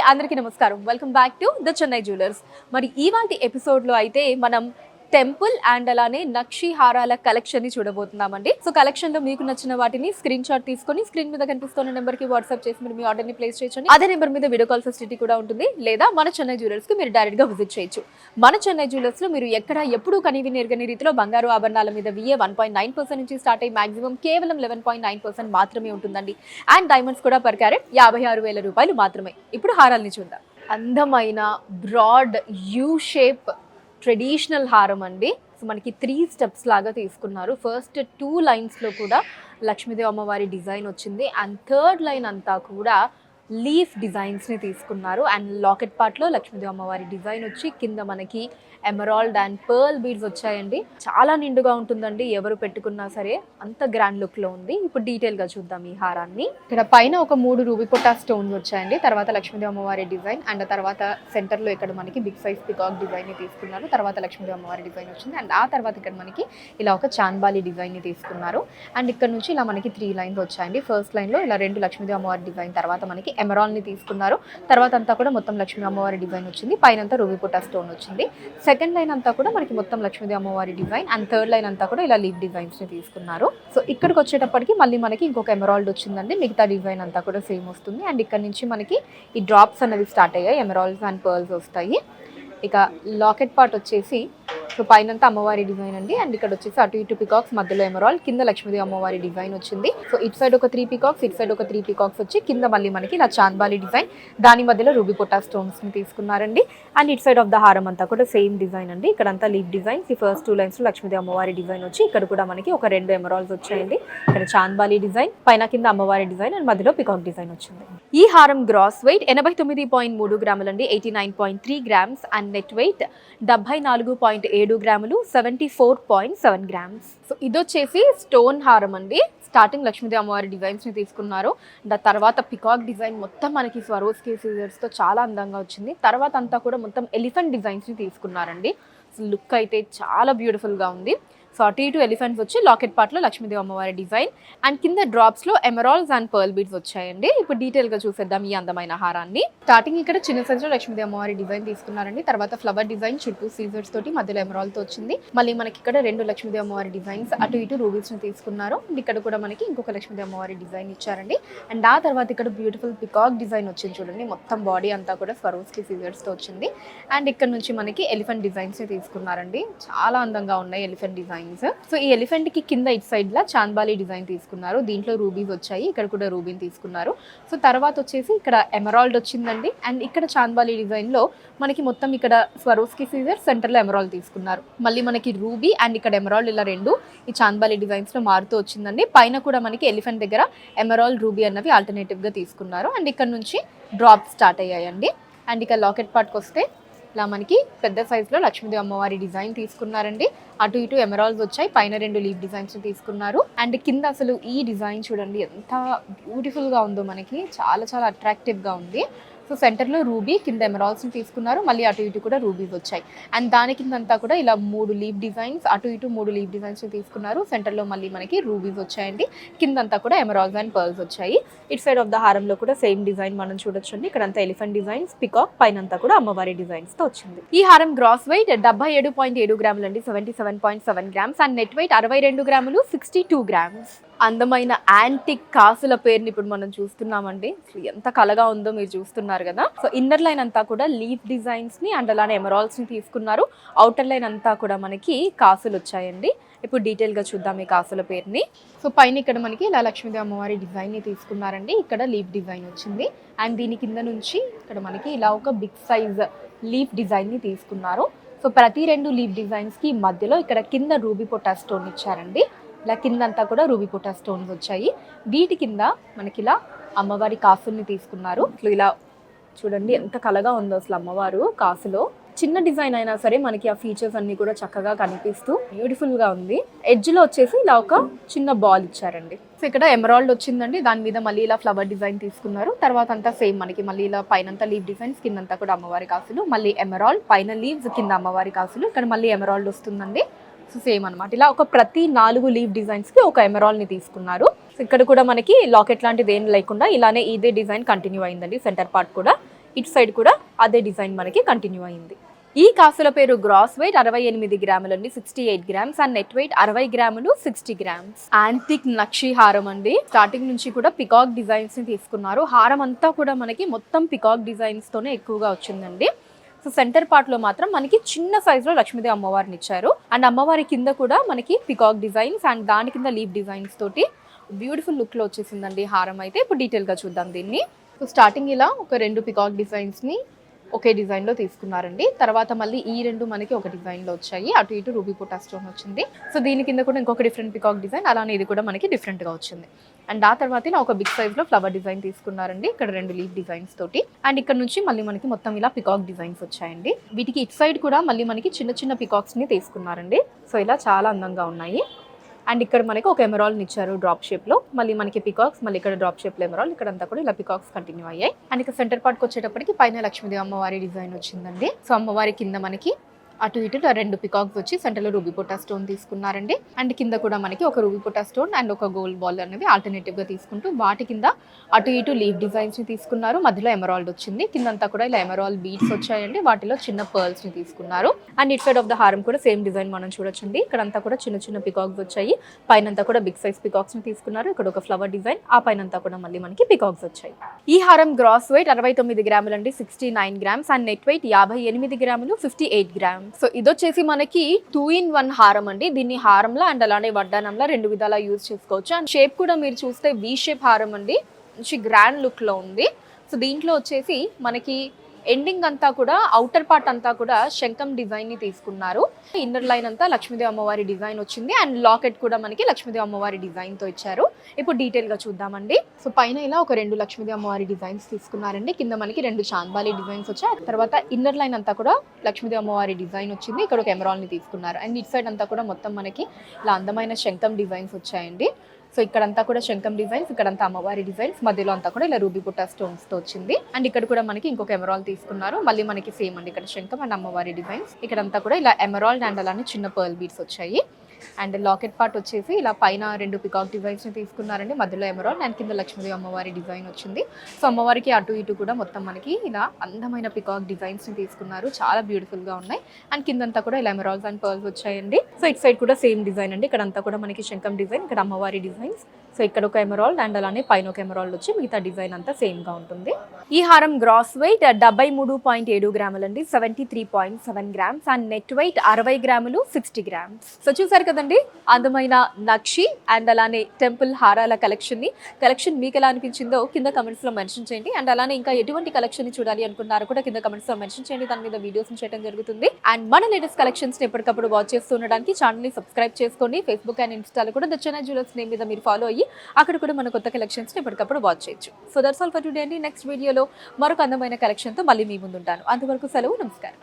అందరికీ నమస్కారం. Welcome back to the Chennai jewellers. మరి ఇవాల్టి ఎపిసోడ్లో అయితే మనం టెంపుల్ అండ్ అలానే నక్షి హారాల కలెక్షన్ ని చూడబోతున్నామండి. సో కలెక్షన్ లో మీకు నచ్చిన వాటిని స్క్రీన్ షాట్ తీసుకొని స్క్రీన్ మీద కనిపిస్తున్న నెంబర్ కి వాట్సాప్ చేసి మీరు మీ ఆర్డర్ ని ప్లేస్ చేయొచ్చు. అదే నెంబర్ మీద వీడియో కాల్ ఫెసిలిటీ కూడా ఉంటుంది. లేదా మన చెన్నై జ్యువెలర్స్ కి మీరు డైరెక్ట్ గా విజిట్ చేయొచ్చు. మన చెన్నై జ్యువెలర్స్ లో మీరు ఎక్కడ ఎప్పుడు కనివి నేర్గని రీతిలో బంగారు ఆభరణాల మీద VA 1.9% నుంచి స్టార్ట్ అయ్యి మాక్సిమం కేవలం 11.9% మాత్రమే ఉంటుందండి. అండ్ డైమండ్స్ కూడా పర్ క్యారెట్ 56,000 రూపాయలు మాత్రమే. ఇప్పుడు హారాల్ని చూద్దాం. అందమైన బ్రాడ్ యూ షేప్ ట్రెడిషనల్ హారం అండి. సో మనకి 3 స్టెప్స్ లాగా తీసుకున్నారు. ఫస్ట్ 2 లైన్స్లో కూడా లక్ష్మీదేవి అమ్మవారి డిజైన్ వచ్చింది. అండ్ థర్డ్ లైన్ అంతా కూడా లీఫ్ డిజైన్స్ని తీసుకున్నారు. అండ్ లాకెట్ పార్ట్లో లక్ష్మీదేవి అమ్మవారి డిజైన్ వచ్చి కింద మనకి ఎమరాల్డ్ అండ్ పర్ల్ బీడ్స్ వచ్చాయండి. చాలా నిండుగా ఉంటుందండి, ఎవరు పెట్టుకున్నా సరే అంత గ్రాండ్ లుక్లో ఉంది. ఇప్పుడు డీటెయిల్గా చూద్దాం ఈ హారాన్ని. ఇక్కడ పైన ఒక 3 రూబీ పొట్టా స్టోన్స్ వచ్చాయండి. తర్వాత లక్ష్మీదేవి అమ్మవారి డిజైన్ అండ్ తర్వాత సెంటర్లో ఇక్కడ మనకి బిగ్ సైజ్ పికాక్ డిజైన్ని తీసుకున్నారు. తర్వాత లక్ష్మీదేవి అమ్మవారి డిజైన్ వచ్చింది. అండ్ ఆ తర్వాత ఇక్కడ మనకి ఇలా ఒక చాన్బాలి డిజైన్ని తీసుకున్నారు. అండ్ ఇక్కడ నుంచి ఇలా మనకి 3 లైన్స్ వచ్చాయండి. ఫస్ట్ లైన్లో ఇలా 2 లక్ష్మీదేవి అమ్మవారి డిజైన్, తర్వాత మనకి ఎమరాల్డ్ని తీసుకున్నారు. తర్వాత అంతా కూడా మొత్తం లక్ష్మీ అమ్మవారి డిజైన్ వచ్చింది. పైన అంతా రూబీ పొట్టా స్టోన్ వచ్చింది. సెకండ్ లైన్ అంతా కూడా మనకి మొత్తం లక్ష్మీదేవి అమ్మవారి డిజైన్ అండ్ థర్డ్ లైన్ అంతా కూడా ఇలా లీఫ్ డిజైన్స్ ని తీసుకున్నారు. సో ఇక్కడికి వచ్చేటప్పటికి మళ్ళీ మనకి ఇంకొక ఎమరాల్డ్ వచ్చిందండి. మిగతా డిజైన్ అంతా కూడా సేమ్ వస్తుంది. అండ్ ఇక్కడ నుంచి మనకి ఈ డ్రాప్స్ అనేవి స్టార్ట్ అయ్యాయి. ఎమరాల్డ్స్ అండ్ పర్ల్స్ వస్తాయి. ఇక లాకెట్ పార్ట్ వచ్చేసి సో పైనంతా అమ్మవారి డిజైన్ అండి. అండ్ ఇక్కడ వచ్చేసి అటు ఇటు పికాక్స్, మధ్యలో ఎమరాల్డ్, కింద లక్ష్మీదేవి అమ్మవారి డిజైన్ వచ్చింది. సో ఇటు సైడ్ ఒక 3 పికాక్స్, ఇటు సైడ్ ఒక 3 పికాక్స్ వచ్చి కింద మళ్ళీ మనకి ఇలా చాంద్బాలి డిజైన్, దాని మధ్యలో రూబీ పొట్టా స్టోన్స్ ని తీసుకున్నారండి. అండ్ ఇటు సైడ్ ఆఫ్ ద హారం అంతా కూడా సేమ్ డిజైన్ అండి. ఇక్కడంతా లీఫ్ డిజైన్స్. ఈ ఫస్ట్ 2 లైన్స్ లో లక్ష్మీదేవి అమ్మవారి డిజైన్ వచ్చి ఇక్కడ కూడా మనకి ఒక 2 ఎమరాల్డ్స్ వచ్చాయండి. ఇక్కడ చాంద్బాలి డిజైన్, పైన కింద అమ్మవారి డిజైన్ అండ్ మధ్యలో పికాక్ డిజైన్ వచ్చింది. ఈ హారం గ్రాస్ వెయిట్ 89.3 గ్రాములండి, 89.3 గ్రామ్స్. అండ్ నెట్ వెయిట్ 74.7 గ్రాములు, 74.7 గ్రామ్స్. సో ఇది వచ్చేసి స్టోన్ హారం అండి. స్టార్టింగ్ లక్ష్మీదేవి అమ్మవారి డిజైన్స్ ని తీసుకున్నారు. తర్వాత పికాక్ డిజైన్ మొత్తం మనకి స్వరోస్కి సీజర్స్ తో చాలా అందంగా వచ్చింది. తర్వాత అంతా కూడా మొత్తం ఎలిఫెంట్ డిజైన్స్ ని తీసుకున్నారండి. సో లుక్ అయితే చాలా బ్యూటిఫుల్ గా ఉంది. సో అటు ఇటు ఎలిఫెంట్స్ వచ్చి లాకెట్ పార్ట్లో లక్ష్మీదేవి అమ్మవారి డిజైన్ అండ్ కింద డ్రాప్స్ లో ఎమరాల్డ్స్ అండ్ పర్ల్ బీడ్స్ వచ్చాయండి. ఇప్పుడు డీటెయిల్ గా చూసేద్దాం ఈ అందమైన హారాన్ని. స్టార్టింగ్ ఇక్కడ చిన్న సైజ్ లో లక్ష్మీదేవి అమ్మవారి డిజైన్ తీసుకున్నారండి. తర్వాత ఫ్లవర్ డిజైన్ చుట్టూ సీజర్స్ తోటి మధ్యలో ఎమరాల్డ్ తో వచ్చింది. మళ్ళీ మనకి ఇక్కడ 2 లక్ష్మీదేవి అమ్మవారి డిజైన్స్, అటు ఇటు రూబీస్ ని తీసుకున్నారు. అండ్ ఇక్కడ కూడా మనకి ఇంకొక లక్ష్మీదేవి అమ్మవారి డిజైన్ ఇచ్చారండి. అండ్ ఆ తర్వాత ఇక్కడ బ్యూటిఫుల్ పికాక్ డిజైన్ వచ్చింది చూడండి. మొత్తం బాడీ అంతా కూడా స్వరోస్కి సీజర్స్ తో వచ్చింది. అండ్ ఇక్కడ నుంచి మనకి ఎలిఫెంట్ డిజైన్స్ ని తీసుకున్నారండి. చాలా అందంగా ఉన్నాయి ఎలిఫెంట్ డిజైన్స్. సో ఈ ఎలిఫెంట్ కి కింద ఇటు సైడ్ లా చాంద్బాలి డిజైన్ తీసుకున్నారు. దీంట్లో రూబీస్ వచ్చాయి, ఇక్కడ కూడా రూబీని తీసుకున్నారు. సో తర్వాత వచ్చేసి ఇక్కడ ఎమరాల్డ్ వచ్చిందండి. అండ్ ఇక్కడ చాంద్బాలి డిజైన్ లో మనకి మొత్తం ఇక్కడ స్వరోస్కి సీజర్, సెంటర్ లో ఎమరాల్డ్ తీసుకున్నారు. మళ్ళీ మనకి రూబీ అండ్ ఇక్కడ ఎమరాల్డ్ ఇలా 2 ఈ చాంద్బాలి డిజైన్స్ లో మారుతూ వచ్చిందండి. పైన కూడా మనకి ఎలిఫెంట్ దగ్గర ఎమరాల్డ్, రూబీ అన్నవి ఆల్టర్నేటివ్ గా తీసుకున్నారు. అండ్ ఇక్కడ నుంచి డ్రాప్ స్టార్ట్ అయ్యాయండి. అండ్ ఇక లాకెట్ పార్ట్కి వస్తే ఇలా మనకి పెద్ద సైజులో లక్ష్మీదేవి అమ్మవారి డిజైన్ తీసుకున్నారండి. అటు ఇటు ఎమరాల్డ్స్ వచ్చాయి, పైన 2 లీఫ్ డిజైన్స్ తీసుకున్నారు. అండ్ కింద అసలు ఈ డిజైన్ చూడండి ఎంత బ్యూటిఫుల్ గా ఉందో, మనకి చాలా చాలా అట్రాక్టివ్ గా ఉంది. సో సెంటర్లో రూబీ, కింద ఎమరాల్డ్స్ని తీసుకున్నారు. మళ్ళీ అటు ఇటు కూడా రూబీస్ వచ్చాయి. అండ్ దాని కిందంతా కూడా ఇలా 3 లీఫ్ డిజైన్స్, అటు ఇటు 3 లీఫ్ డిజైన్స్ని తీసుకున్నారు. సెంటర్లో మళ్ళీ మనకి రూబీస్ వచ్చాయండి. కిందంతా కూడా ఎమరాల్డ్స్ అండ్ పర్ల్స్ వచ్చాయి. ఇటు సైడ్ ఆఫ్ ద హారంలో కూడా సేమ్ డిజైన్ మనం చూడొచ్చు అండి. ఇక్కడంతా ఎలిఫెంట్ డిజైన్స్, పికాక్, పైన అంతా కూడా అమ్మవారి డిజైన్స్ తో వచ్చింది. ఈ హారం గ్రాస్ వెయిట్ 77.7 గ్రాములు అండి, 77.7 గ్రామ్స్. అండ్ నెట్ వెయిట్ 62 గ్రాములు, 62 గ్రామ్స్. అందమైన యాంటిక్ కాసుల పేరుని ఇప్పుడు మనం చూస్తున్నామండి. ఎంత కలగా ఉందో మీరు చూస్తున్నారు కదా. సో ఇన్నర్ లైన్ అంతా కూడా లీఫ్ డిజైన్స్ ని అండ్ అలానే ఎమరాల్డ్స్ ని తీసుకున్నారు. అవుటర్ లైన్ అంతా కూడా మనకి కాసులు వచ్చాయండి. ఇప్పుడు డీటెయిల్ గా చూద్దాం ఈ కాసుల పేరుని. సో పైన ఇక్కడ మనకి ఇలా లక్ష్మీదేవి అమ్మవారి డిజైన్ ని తీసుకున్నారండి. ఇక్కడ లీఫ్ డిజైన్ వచ్చింది. అండ్ దీని కింద నుంచి ఇక్కడ మనకి ఇలా ఒక బిగ్ సైజ్ లీఫ్ డిజైన్ ని తీసుకున్నారు. సో ప్రతి 2 లీఫ్ డిజైన్స్ కి మధ్యలో ఇక్కడ కింద రూబీ పొట్టా స్టోన్ ఇచ్చారండి. ఇలా కిందంతా కూడా రూబీ పొట్టా స్టోన్స్ వచ్చాయి. వీటి కింద మనకి ఇలా అమ్మవారి కాసుల్ని తీసుకున్నారు. ఇలా చూడండి ఎంత కలగా ఉందో అసలు అమ్మవారు కాసులో. చిన్న డిజైన్ అయినా సరే మనకి ఆ ఫీచర్స్ అన్ని కూడా చక్కగా కనిపిస్తూ బ్యూటిఫుల్ గా ఉంది. ఎడ్జ్ లో వచ్చేసి ఇలా ఒక చిన్న బాల్ ఇచ్చారండి. సో ఇక్కడ ఎమరాల్డ్ వచ్చిందండి. దాని మీద మళ్ళీ ఇలా ఫ్లవర్ డిజైన్ తీసుకున్నారు. తర్వాత అంతా సేమ్ మనకి మళ్ళీ ఇలా పైనంతా లీవ్ డిజైన్స్, కిందంతా కూడా అమ్మవారి కాసులు, మళ్ళీ ఎమరాల్డ్, పైన లీవ్స్, కింద అమ్మవారి కాసులు. ఇక్కడ మళ్ళీ ఎమరాల్డ్ వస్తుందండి. సో సేమ్ అనమాట. ఇలా ఒక ప్రతి 4 లీవ్ డిజైన్స్ కి ఒక ఎమరాల్డ్ ని తీసుకున్నారు. ఇక్కడ కూడా మనకి లాకెట్ లాంటిది ఏం లేకుండా ఇలానే ఇదే డిజైన్ కంటిన్యూ అయిందండి. సెంటర్ పార్ట్ కూడా ఇటు సైడ్ కూడా అదే డిజైన్ మనకి కంటిన్యూ అయింది. ఈ కాసుల పేరు గ్రాస్ వెయిట్ 68 గ్రాములు అండి, 68 గ్రామ్స్, అండ్ నెట్ వెయిట్ 60 గ్రాములు, 60 గ్రామ్స్. యాంటిక్ నక్షి హారం అండి. స్టార్టింగ్ నుంచి కూడా పికాక్ డిజైన్స్ ని తీసుకున్నారు. హారం అంతా కూడా మనకి మొత్తం పికాక్ డిజైన్స్ తోనే ఎక్కువగా వచ్చిందండి. సో సెంటర్ పార్ట్ లో మాత్రం మనకి చిన్న సైజ్ లో లక్ష్మీదేవి అమ్మవారిని ఇచ్చారు. అండ్ అమ్మవారి కింద కూడా మనకి పికాక్ డిజైన్స్ అండ్ దాని కింద లీఫ్ డిజైన్స్ తోటి బ్యూటిఫుల్ లుక్ లో వచ్చేసిందండి హారం అయితే. ఇప్పుడు డీటెయిల్ గా చూద్దాం దీన్ని. సో స్టార్టింగ్ ఇలా ఒక 2 పికాక్ డిజైన్స్ ని ఒకే డిజైన్ లో తీసుకున్నారండి. తర్వాత మళ్ళీ ఈ 2 మనకి ఒక డిజైన్ లో వచ్చాయి. అటు ఇటు రూబీ పోటా స్టోన్ వచ్చింది. సో దీని కింద కూడా ఇంకొక డిఫరెంట్ పికాక్ డిజైన్, అలానే ఇది కూడా మనకి డిఫరెంట్ గా వచ్చింది. అండ్ ఆ తర్వాత ఇలా ఒక బిగ్ సైజ్ లో ఫ్లవర్ డిజైన్ తీసుకున్నారండి. ఇక్కడ 2 లీఫ్ డిజైన్స్ తోటి. అండ్ ఇక్కడ నుంచి మళ్ళీ మనకి మొత్తం ఇలా పికాక్ డిజైన్స్ వచ్చాయండి. వీటికి ఇటు సైడ్ కూడా మళ్ళీ మనకి చిన్న చిన్న పికాక్స్ ని తీసుకున్నారండి. సో ఇలా చాలా అందంగా ఉన్నాయి. అండ్ ఇక్కడ మనకి ఒక ఎమరాల్డ్ ఇచ్చారు డ్రాప్ షేప్ లో. మళ్ళీ మనకి పికాక్స్, మళ్ళీ ఇక్కడ డ్రాప్ షేప్ లో ఎమరాల్డ్, ఇక్కడ అంతా కూడా ఇలా పికాక్స్ కంటిన్యూ అయ్యాయి. అండ్ ఇక్కడ సెంటర్ పార్ట్ కి వచ్చేటప్పటికి పైన లక్ష్మీదేవి అమ్మవారి డిజైన్ వచ్చిందండి. సో అమ్మవారి కింద మనకి అటు ఇటు 2 పికాక్స్ వచ్చి సెంటర్ లో రూబీ పోటా స్టోన్ తీసుకున్నారండి. అండ్ కింద కూడా మనకి ఒక రూబీ పోటా స్టోన్ అండ్ ఒక గోల్డ్ బాల్ అనేవి ఆల్టర్నేటివ్ గా తీసుకుంటూ వాటి కింద అటు ఇటు లీఫ్ డిజైన్స్ ని తీసుకున్నారు. మధ్యలో ఎమరాల్డ్ వచ్చింది. కిందంతా కూడా ఇలా ఎమరాల్డ్ బీడ్స్ వచ్చాయండి. వాటిలో చిన్న పర్ల్స్ ని తీసుకున్నారు. And it side of the హారం కూడా సేమ్ డిజైన్ మనం చూడొచ్చండి. ఇక్కడంతా కూడా చిన్న చిన్న పికాక్స్ వచ్చాయి. పైనంతా కూడా బిగ్ సైజ్ పికాక్స్ ని తీసుకున్నారు. ఇక్కడ ఒక ఫ్లవర్ డిజైన్, ఆ పైనంతా కూడా మళ్ళీ మనకి పికాక్స్ వచ్చాయి. ఈ హారం గ్రాస్ వెయిట్ 69 గ్రాములు అండి, 69 గ్రామ్స్, అండ్ నెట్ వెయిట్ 58 గ్రాములు, 58 గ్రామ్స్. సో ఇదొచ్చేసి మనకి 2-in-1 హారం అండి. దీన్ని హారంలో అండ్ అలానే వడ్డానంలో 2 విధాలా యూజ్ చేసుకోవచ్చు. అండ్ షేప్ కూడా మీరు చూస్తే వి షేప్ హారం అండి, మంచి గ్రాండ్ లుక్ లో ఉంది. సో దీంట్లో వచ్చేసి మనకి ఎండింగ్ అంతా కూడా అవుటర్ పార్ట్ అంతా కూడా శంఖం డిజైన్ ని తీసుకున్నారు. ఇన్నర్ లైన్ అంతా లక్ష్మీదేవి అమ్మవారి డిజైన్ వచ్చింది. అండ్ లాకెట్ కూడా మనకి లక్ష్మీదేవి అమ్మవారి డిజైన్ తో ఇచ్చారు. ఇప్పుడు డీటెయిల్ గా చూద్దామండి. సో పైన ఇలా ఒక 2 లక్ష్మీదేవి అమ్మవారి డిజైన్స్ తీసుకున్నారండి. కింద మనకి 2 చాంబాలి డిజైన్స్ వచ్చాయి. తర్వాత ఇన్నర్ లైన్ అంతా కూడా లక్ష్మీదేవి అమ్మవారి డిజైన్ వచ్చింది. ఇక్కడ ఒక ఎమరాల్డ్ ని తీసుకున్నారు. అండ్ ఇట్ సైడ్ అంతా కూడా మొత్తం మనకి ఇలా అందమైన శంఖం డిజైన్స్ వచ్చాయండి. సో ఇక్కడంతా కూడా శంఖం డిజైన్స్, ఇక్కడంతా అమ్మవారి డిజైన్స్, మధ్యలో అంతా కూడా ఇలా రూబీ బుట్టా స్టోన్స్ తో వచ్చింది. అండ్ ఇక్కడ కూడా మనకి ఇంకొక ఎమరాల్డ్ తీసుకున్నారు. మళ్ళీ మనకి సేమ్ అండి, ఇక్కడ శంఖం అండ్ అమ్మవారి డిజైన్స్, ఇక్కడంతా కూడా ఇలా ఎమరాల్డ్ అండ్ అలానే చిన్న పర్ల్ బీడ్స్ వచ్చాయి. అండ్ లాకెట్ పార్ట్ వచ్చేసి ఇలా పైన 2 పికాక్ డిజైన్స్ ని తీసుకున్నారండి. మధ్యలో ఎమరాల్డ్ అండ్ కింద లక్ష్మీదేవి అమ్మవారి డిజైన్ వచ్చింది. సో అమ్మవారికి అటు ఇటు కూడా మొత్తం మనకి ఇలా అందమైన పికాక్ డిజైన్స్ ని తీసుకున్నారు. చాలా బ్యూటిఫుల్ గా ఉన్నాయి. అండ్ కిందంతా కూడా ఇలా ఎమరాల్డ్స్ అండ్ పర్ల్స్ వచ్చాయండి. సో ఇటు సైడ్ కూడా సేమ్ డిజైన్ అండి. ఇక్కడ అంతా కూడా మనకి శంఖం డిజైన్, ఇక్కడ అమ్మవారి డిజైన్స్. సో ఇక్కడ ఒక ఎమరాల్డ్ అండ్ అలానే పైన ఒక ఎమరాల్డ్ వచ్చి మిగతా డిజైన్ అంతా సేమ్ గా ఉంటుంది. ఈ హారం గ్రాస్ వెయిట్ 73.7 గ్రాములు అండి, 73.7 గ్రామ్స్, అండ్ నెట్ వెయిట్ 60 గ్రాములు, 60 గ్రామ్స్. సో చూసారు కదండి అందమైన నక్షి అండ్ అలానే టెంపుల్ హారాల కలెక్షన్ మీకు ఎలా అనిపించిందో కింద కమెంట్స్ లో మెన్షన్ చేయండి. అండ్ అలానే ఇంకా ఎటువంటి కలెక్షన్ ని చూడాలి అనుకున్నారో కూడా కింద కమెంట్స్ లో మెన్షన్ చేయండి. దాని మీద వీడియోస్ చేయడం జరుగుతుంది. అండ్ మన లేటెస్ట్ కలెక్షన్స్ ని ఎప్పటికప్పుడు వాచ్ చేస్తూ ఉండడానికి ఛానల్ ని సబ్స్క్రైబ్ చేసుకోండి. ఫేస్బుక్ అండ్ ఇన్స్టాలో కూడా ద చెన్నై జ్యువెలర్స్ నేమ్ మీద మీరు ఫాలో అయ్యి అక్కడ కూడా మన కొత్త కలెక్షన్స్ ని ఎప్పటికప్పుడు వాచ్ చేయొచ్చు. So that's all for today అండి. నెక్స్ట్ వీడియోలో మరొక అందమైన కలెక్షన్ తో మళ్ళీ మీ ముందుంటాను. అంతవరకు సెలవు, నమస్కారం.